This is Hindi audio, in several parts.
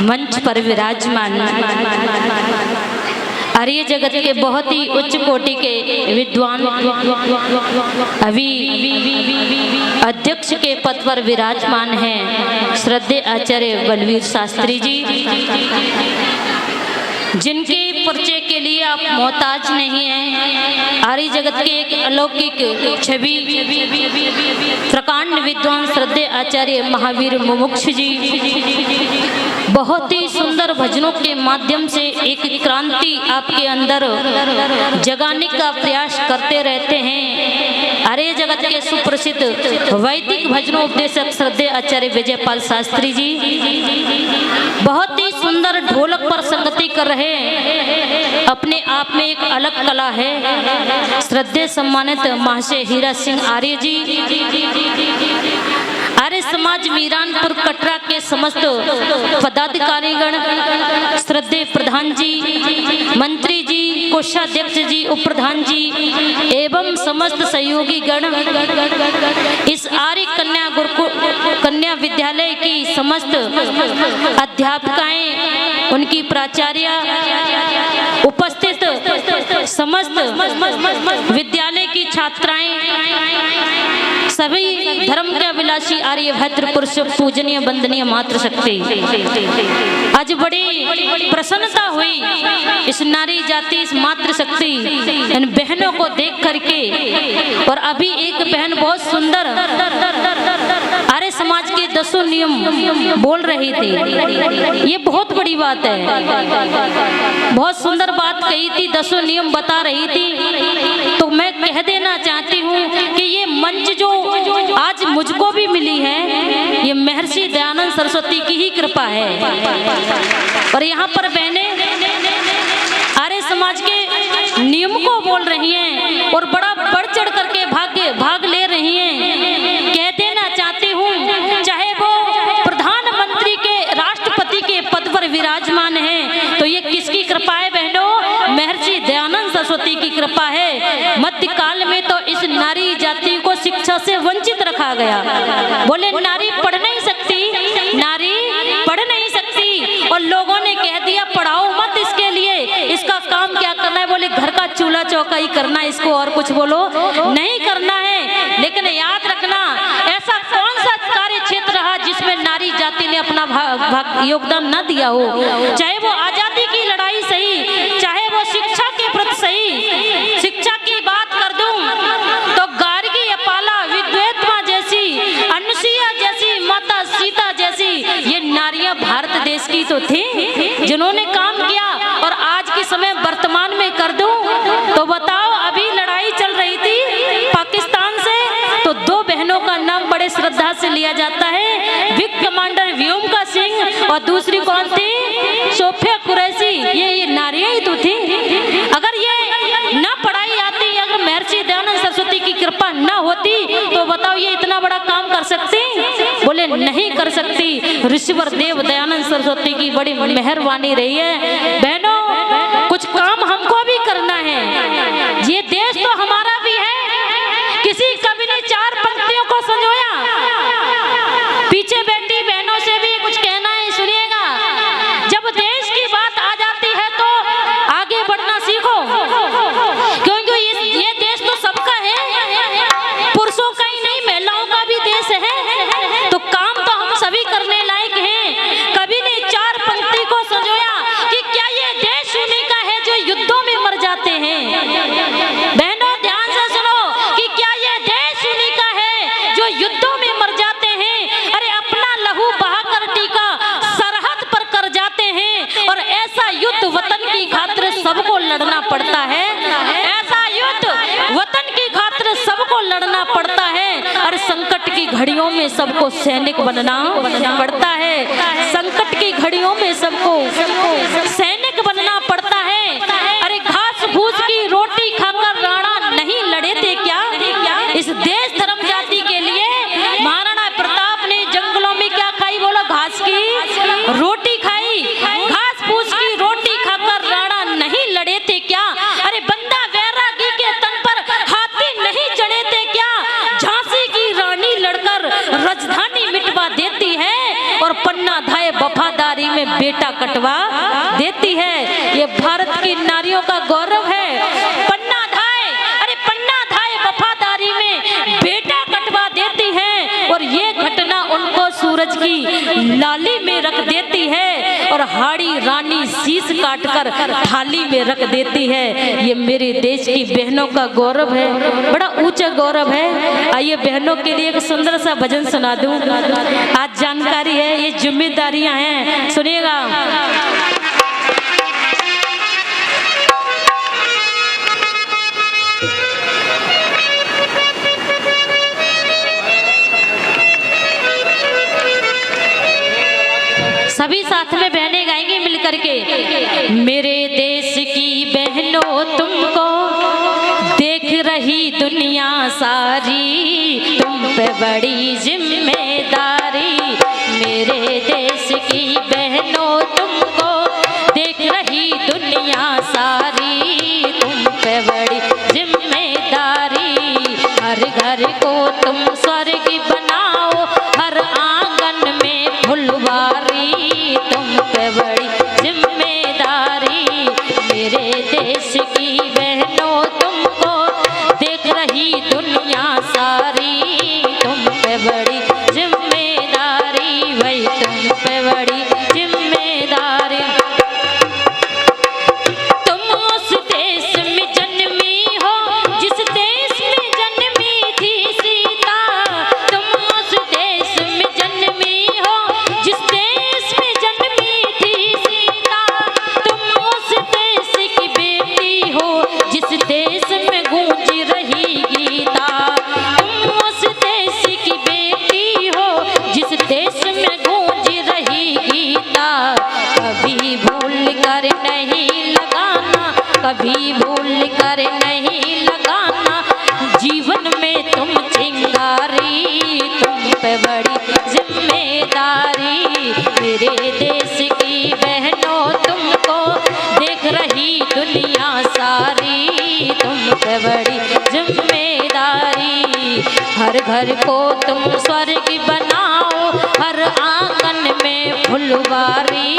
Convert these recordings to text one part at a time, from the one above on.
मंच पर विराजमान आर्य जगत के बहुत ही उच्च कोटि के विद्वान अभी अध्यक्ष के पद पर विराजमान हैं श्रद्धेय आचार्य बलवीर शास्त्री जी, जिनके परिचय के लिए आप मोहताज नहीं हैं। आर्य जगत के एक अलौकिक छवि प्रकांड विद्वान श्रद्धेय आचार्य महावीर मुमुक्ष जी बहुत ही सुंदर भजनों के माध्यम से एक क्रांति आपके अंदर जगाने का प्रयास करते रहते हैं। आर्य जगत के सुप्रसिद्ध वैदिक भजनोपदेशक श्रद्धेय आचार्य विजयपाल शास्त्री जी बहुत ही सुंदर ढोलक पर संगति कर रहे हैं, अपने आप में एक अलग कला है। श्रद्धेय सम्मानित महाशय हीरा सिंह आर्य जी, आर्य समाज मीरानपुर कटरा के समस्त पदाधिकारीगण, श्रद्धेय प्रधान जी, मंत्री जी, कोषाध्यक्ष जी, उप प्रधान जी एवं समस्त सहयोगी गण, इस आर्य कन्या गुरुकुल कन्या विद्यालय की समस्त अध्यापिकाएं, उनकी प्राचार्य, उपस्थित समस्त विद्यालय की छात्राएं, सभी धर्म के अभिलाषी आर्य भद्र पुरुष पूजनीय वंदनीय मातृशक्ति, आज बड़ी प्रसन्नता हुई इस नारी जाति, इस मातृशक्ति इन बहनों को देख करके। और अभी एक बहन बहुत सुंदर आर्य समाज के 10 नियम बोल रही थी, ये बहुत बड़ी बात है, बहुत सुंदर बात कही थी, 10 नियम बता रही थी। तो मैं कह देना चाहती हूँ कि ये मंच जो आज मुझको भी मिली है, ये महर्षि दयानंद सरस्वती की ही कृपा है। और यहाँ पर बहनें आर्य समाज के नियम को बोल रही हैं और बड़ा बढ़ चढ़ करके भाग ले रही हैं। कह देना चाहती हूँ, चाहे वो प्रधानमंत्री के राष्ट्रपति के पद पर विराजमान है तो ये किसकी कृपा है बहनों? महर्षि दयानंद सरस्वती की कृपा है। मध्यकाल में तो इस नारी जाति को शिक्षा से वंचित रखा गया, बोले नारी पढ़ नहीं सकती, नारी पढ़ नहीं सकती, और लोगों ने कह दिया पढ़ाओ मत, इसके लिए इसका काम क्या करना है? बोले घर का चूल्हा चौका ही करना है, इसको और कुछ बोलो नहीं करना है। लेकिन याद रखना, ऐसा कौन सा कार्य क्षेत्र रहा जिसमें नारी जाति ने अपना योगदान न दिया हो? चाहे वो आजादी की लड़ाई सही, चाहे वो शिक्षा के प्रति सही। शिक्षा की बात कर दूं तो गार्गी, अपाला, विद्वत्मा जैसी, अनुसुईया जैसी, माता सीता जैसी ये नारियां भारत देश की तो थी जिन्होंने काम किया। और आज के समय वर्तमान में कर दूं तो बताओ, अभी लड़ाई चल रही थी पाकिस्तान से तो 2 बहनों का नाम बड़े श्रद्धा से लिया जाता है, विंग कमांडर व्योमिका सिंह और दूसरी कौन थी? सोफिया कुरैशी। ये नारियां ही तो थी। अगर ये न पढ़ाई आती, अगर महर्षि दयानंद सरस्वती की कृपा न होती तो बताओ ये इतना बड़ा काम कर सकती? बोले नहीं कर सकती। ऋषिवर देव दयानंद सरस्वती की बड़ी मेहरबानी रही है। बहनों, कुछ काम हमको भी करना है, ये देश तो हमारा भी है। किसी कवि ने 4 पंक्तियों को संजोया, पीछे बैठी बहनों से भी कुछ कहना है, सुनिएगा। जब देश की बात आ जाती है तो आगे बढ़ना सीखो, क्योंकि ये देश तो सबका है, पुरुषों का ही नहीं महिलाओं का भी देश है, तो काम तो हम सभी करने लायक हैं। कवि ने 4 पंक्ति को संजोया कि क्या ये देश उन्हीं का है जो युद्धों में मर जाते हैं? बहनों ध्यान से सुनो कि क्या ये देश उन्हीं का है जो युद्धों में मर जाते हैं? अरे अपना लहू बहाकर टीका सरहद पर कर जाते हैं। और ऐसा युद्ध वतन की खातिर सबको लड़ना पड़ता है, ऐसा युद्ध वतन की खातिर सबको लड़ना पड़ता है। और संकट की घड़ियों में सबको सैनिक बनना पड़ता है, संकट की घड़ियों में सबको सैनिक बनना पड़ता है। अरे घास फूस की रोटी खाकर राणा नहीं लड़े थे क्या? इस देश धर्म जाति के लिए महाराणा प्रताप ने जंगलों में क्या खाई? बोलो घास की रोटी खाई, घास फूस की रोटी खाकर राणा नहीं लड़े थे क्या? अरे बंदा बैरागी के तन पर हाथी नहीं चढ़े थे क्या? झांसी की रानी लड़कर राजधानी मिटवा देती है और पन्ना धाए वफादारी में बेटा कटवा देती है। ये भारत की नारियों का गौरव है। पन्ना धाय, अरे पन्ना धाय वफादारी में बेटा कटवा देती है और ये घटना उनको सूरज की लाली में रख देती है और हाड़ी रानी शीश काटकर थाली में रख देती है। ये मेरे देश की बहनों का गौरव है, बड़ा ऊंचा गौरव है। आइए बहनों के लिए एक सुंदर सा भजन सुना दूं। आज जानकारी है, ये जिम्मेदारियां हैं, सुनिएगा। सभी साथ में बहनें गाएंगी मिलकर के। मेरे देश की बहनों तुमको देख रही दुनिया सारी, तुम पे बड़ी जिम्मेदारी। मेरे देश की बहनों तुमको देख रही दुनिया सारी, तुम पे बड़ी जिम्मेदारी। हर घर को तुम स्वर्ग बनाओ, हर आंगन में फुलवारी, तुम पे बड़ी जिम्मेदारी। मेरे देश की बहनों तुमको देख रही दुनिया सारी, तुम पे बड़ी जिम्मेदारी, भाई तुम पे बड़ी जिम्मेदारी। तुम उस देश में जन्मी हो जिस देश में जन्मी थी सीता, तुम उस देश में जन्मी हो जिस देश में जन्मी थी सीता। तुम उस देश की बेटी हो जिस देश में गूंज रही गीता। तुम उस देश की बेटी हो जिस देश में गूंज रही गीता। कभी भूल कर नहीं लगाना, कभी भूल कर नहीं लगाना, जीवन में तुम चिंगारी, तुम पे बड़ी जिम्मेदारी। मेरे देश की बहनों तुमको देख रही दुनिया सारी, तुम पे बड़ी जिम्मेदारी। हर घर को तुम स्वर्ग बनाओ, हर आंगन में फुलवारी,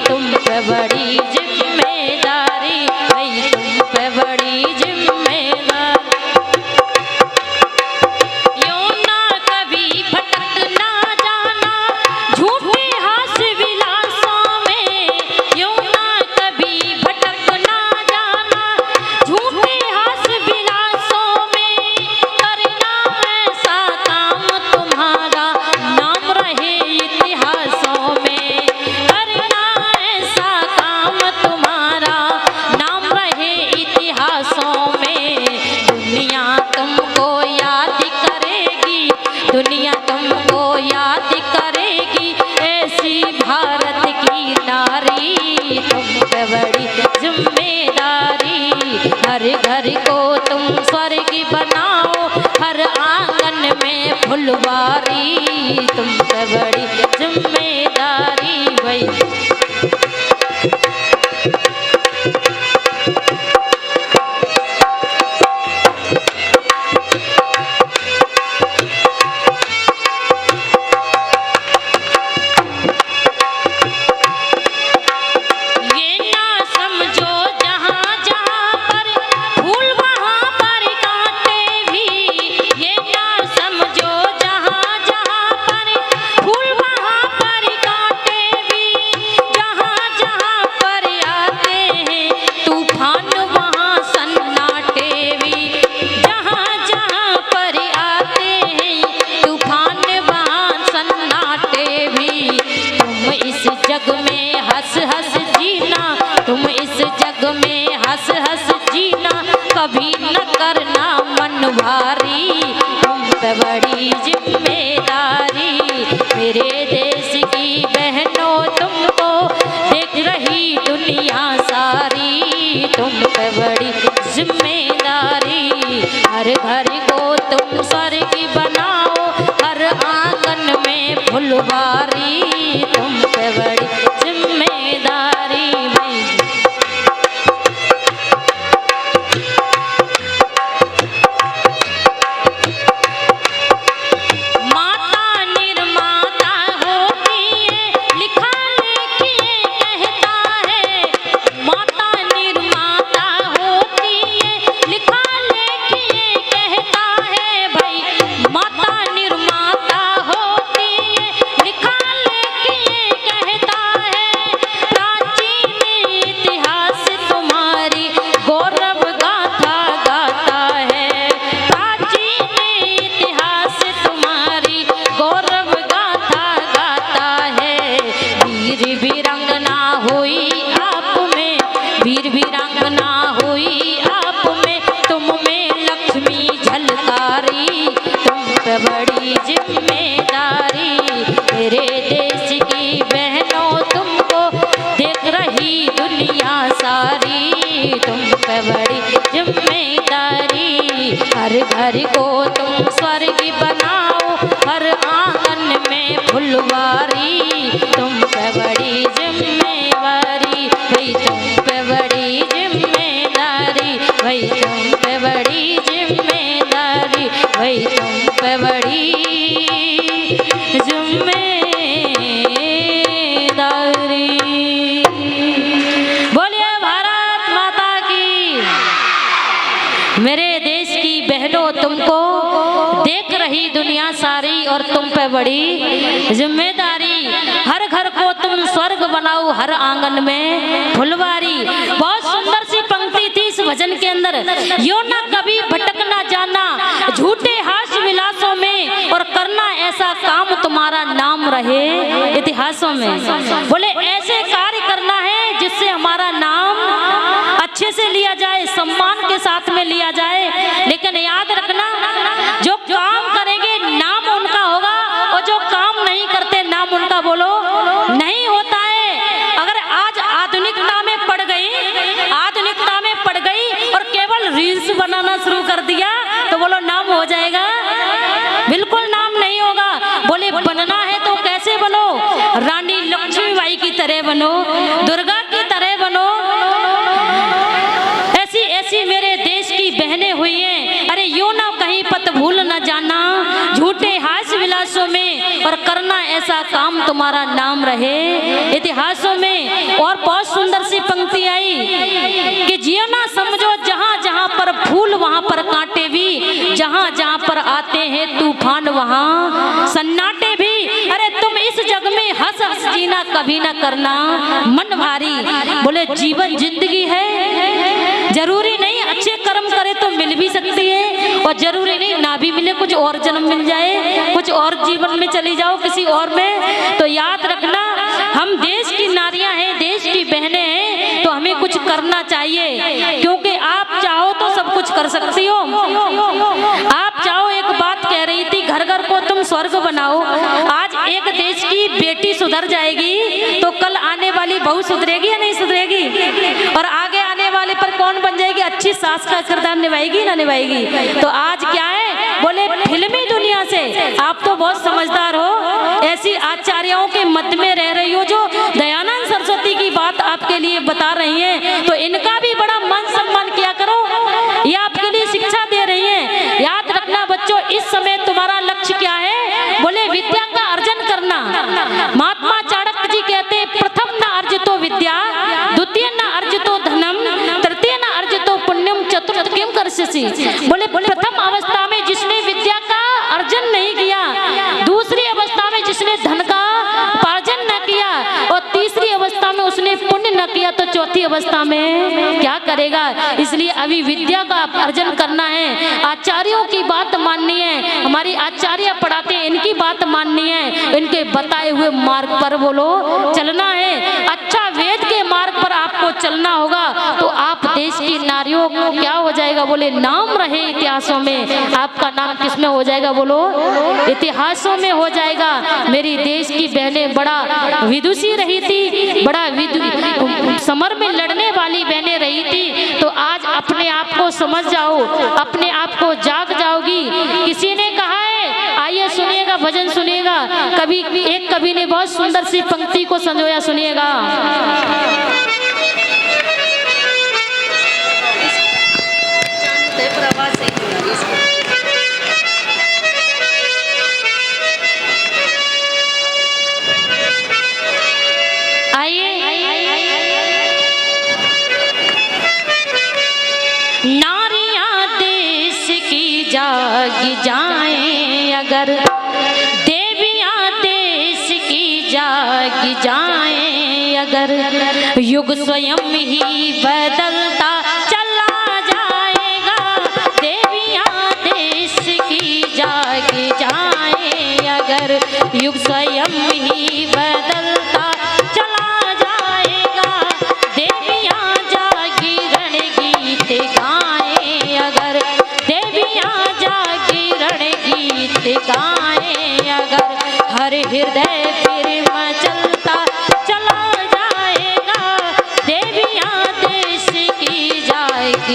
तुम पे बड़ी जिम्मेदारी, भाई तुम पे बड़ी जिम्मेदारी। यूं ना कभी भटक ना जाना झूठे हास विलासों में, यूं ना कभी भटक ना जाना झूठे हास विलासों में। करना ऐसा काम तुम्हारा नाम रहे इतिहासों में, करना ऐसा काम तुम्हारा नाम रहे इतिहासों में। दुनिया तुमको याद करेगी, दुनिया तुमको याद करेगी, ऐसी भारत की नारी, तुम पे बड़ी जिम्मेदारी। हर घर को तुम स्वर्ग बनाओ, हर आंगन में फुलवारी, तुम पे बड़ी जिम्मेदारी, भाई। ये ना समझो जहाँ जहाँ पर फूल वहाँ पर कांटे भी, ये ना समझो जहाँ जहाँ पर फूल वहाँ पर कांटे भी। जहाँ जहाँ पर आते हैं तूफान वहाँ सन्नाटे भी, जहाँ जहाँ पर आते हैं तूफान वहाँ सन्नाटे भी। तुम इस जग में हंस हंस जीना, तुम इस जग में हंस हंस जीना, कभी न करना मन भारी, तुम पे बड़ी जिम्मेदारी। मेरे देश की बहनों तुमको देख रही दुनिया सारी, तुम पे बड़ी जिम्मेदारी। हर घर को तुम स्वर्ग बनाओ, हर आंगन में फुलवारी, तुम पे बड़ी जिम्मेदारी, भाई। माता निर्माता होती है, लिखा लेखिए पे बड़ी जिम्मेदारी। हर घर को तुम स्वर्ग बनाओ, हर आंगन में फुलवारी, तुम पे बड़ी जिम्मेवारी भाई, तुम पे बड़ी जिम्मेदारी भाई, तुम पे बड़ी जिम्मेदारी भाई, तुम पे बड़ी मेरे देश की बहनों, तुमको देख रही दुनिया सारी और तुम पे बड़ी जिम्मेदारी। हर घर को तुम स्वर्ग बनाओ, हर आंगन में फुलवारी। बहुत सुंदर सी पंक्ति थी इस भजन के अंदर। यो ना कभी भटकना जाना झूठे हास्य विलासों में, और करना ऐसा काम तुम्हारा नाम रहे इतिहासों में। बोले ऐसे कार्य करना है जिससे हमारा नाम अच्छे से लिया जाए, सम्मान के साथ में लिया जाए। लेकिन याद रखना, जो काम करेंगे नाम उनका होगा, और जो काम नहीं करते नाम उनका बोलो नहीं होता है। अगर आज आधुनिकता में पड़ गई, आधुनिकता में पड़ गई और केवल रील्स बनाना शुरू कर दिया तो बोलो नाम हो जाएगा? बिल्कुल नाम नहीं होगा। बोले बनना है तो कैसे बनो? रानी लक्ष्मीबाई की तरह बनो, दुर्गा की तरह बनो। ऐसी मेरे देश की बहनें हुई हैं। अरे यूं ना कहीं पत भूल न जाना झूठे हास्य विलासों में, और करना ऐसा काम तुम्हारा नाम रहे इतिहासों में। और बहुत सुंदर सी पंक्ति आई कि जियो ना समझो जहां जहां पर फूल वहां पर कांटे भी, जहां जहां पर आते हैं तूफान वहां सन्नाटे भी। अरे तुम इस जग में हंस हंस जीना कभी ना करना मन भारी। बोले जीवन जिंदगी है, जरूरी नहीं अच्छे कर्म करे तो मिल भी सकती है, और जरूरी नहीं ना भी मिले, कुछ और जन्म मिल जाए, कुछ और जीवन में चली जाओ किसी और में। तो याद रखना, हम देश की नारियां हैं, देश की बहनें हैं, तो हमें कुछ करना चाहिए। क्योंकि आप चाहो तो सब कुछ कर सकती हो। आप चाहो, एक बात कह रही थी, घर घर को तुम स्वर्ग बनाओ। आज एक देश की बेटी सुधर जाएगी तो कल आने वाली बहू सुधरेगी या नहीं सुधरेगी? और आगे आने वाले पर कौन बन जाएगी? अच्छी सास का किरदार निभाएगी ना निभाएगी? तो आज क्या है, बोले फिल्मी दुनिया से आप तो बहुत समझदार हो, ऐसी आचार्यों के मध्य में रह रही हो जो दयानंद सरस्वती की बात आपके लिए बता रही हैं, तो इनका भी बड़ा मान सम्मान किया करो। ये आपके लिए शिक्षा दे रही हैं। याद रखना बच्चों, इस समय तुम्हारा लक्ष्य क्या है? बोले विद्या का अर्जन करना। महात्मा चाणक्य जी कहते हैं, प्रथम न अर्जितो विद्या, द्वितीय न अर्जितो धनम, तृतीय न अर्जितो पुण्यम, चतुर्थ किम कर्षसि। बोले प्रथम अवस्था में जिसने विद्या का अर्जन नहीं किया, दूसरी अवस्था में जिसने धन का उपार्जन न किया, और तीसरी अवस्था में उसने पुण्य न किया, तो चौथी अवस्था में क्या करेगा? इसलिए अभी विद्या का अर्जन करना है, आचार्यों की बात माननी है। हमारी आचार्य पढ़ाते हैं, इनकी बात माननी है, इनके बताए हुए मार्ग पर बोलो चलना है। अच्छा वेद के मार्ग पर आपको चलना होगा तो आप देश की नारियों को क्या हो जाएगा? बोले नाम रहे इतिहासों में। आपका नाम किसमें हो जाएगा? बोलो इतिहासों में हो जाएगा। मेरी देश की बहनें बड़ा विदुषी रही थी, बड़ा समर में लड़ने वाली बहनें रही थी। तो आज अपने आप को समझ जाओ, अपने आप को जाग जाओगी। किसी ने कहा है, आइए सुनिएगा, भजन सुनिएगा। कभी एक कवि ने बहुत सुंदर सी पंक्ति को संजोया, सुनिएगा। जागी जाएं अगर, देवियां देश की जागी जाएं अगर, युग स्वयं ही बदलता चला जाएगा। देवियां देश की जागी जाएं अगर, युग स्वयं ही बदलता चला जाएगा। देवियां जागी रणगीत गाएं अगर, देवियां जागी रणगीत गाएं अगर, हर हृदय फिर मचलता चला जाएगा। देवियां देश की जाएगी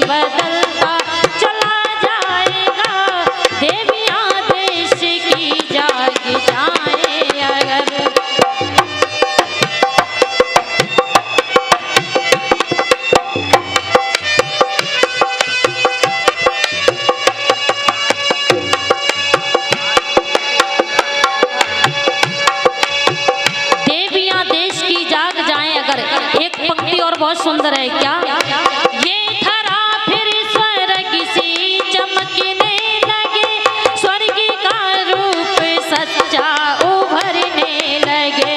बदलता चला जाएगा, देवियां देश की जाग जाए अगर। देवियां देश की जाग जाए अगर। एक पंक्ति और बहुत सुंदर है, क्या? ये धरा फिर स्वर्ग सी चमकने लगे, स्वर्ग का रूप सच्चा उभरने लगे।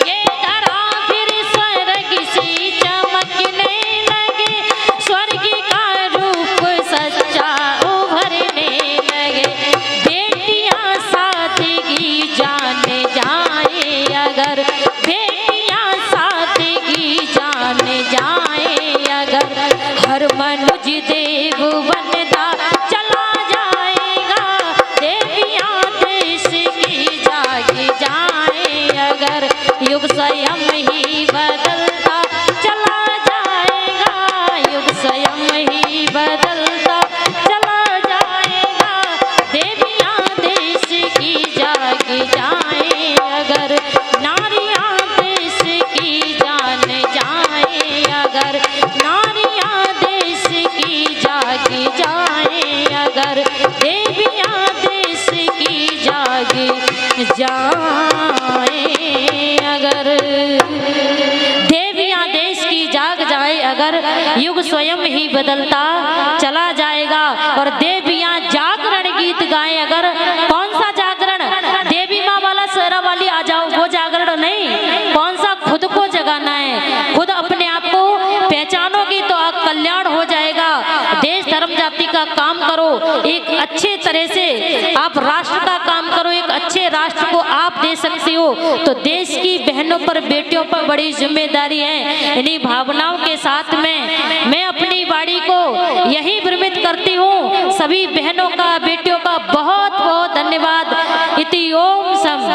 ये धरा फिर स्वर्ग सी चमकने लगे, स्वर्ग का रूप सच्चा उभरने लगे। बेटियां सादगी जाने जाए अगर, बेटियां सादगी जाने जाए अगर, हर मनुज देव बनता चला जाएगा, देवियां देश की जाग जाए अगर। युग स्वयं ही बदलता चला जाएगा, युग स्वयं ही बदलता चला जाएगा, देवियां देश की जाग जाए अगर, नारियां देश की जान जाए अगर, नारियां देश की जाग जाए अगर, देवियां देश की जाग जाए अगर। देवियां देश की जाग जाए अगर, युग स्वयं ही बदलता चला जाएगा। और देवियां जागरण गीत गाए अगर। कौन सा जागरण? देवी माँ वाला सहरा वाली आ जाओ वो जागरण नहीं। कौन सा? खुद को जगाना है। खुद अपने आप को पहचानोगी तो कल्याण हो जाएगा। देश धर्म जाति का काम करो, एक अच्छे तरह से आप राष्ट्र का काम करो, एक अच्छे राष्ट्र को आप दे सकते हो। तो देश की बहनों पर बेटियों पर बड़ी जिम्मेदारी है। इन्हीं भावनाओं के साथ में मैं अपनी वाणी को यही विरमित करती हूँ। सभी बहनों का बेटियों का बहुत बहुत धन्यवाद। इति ओम सम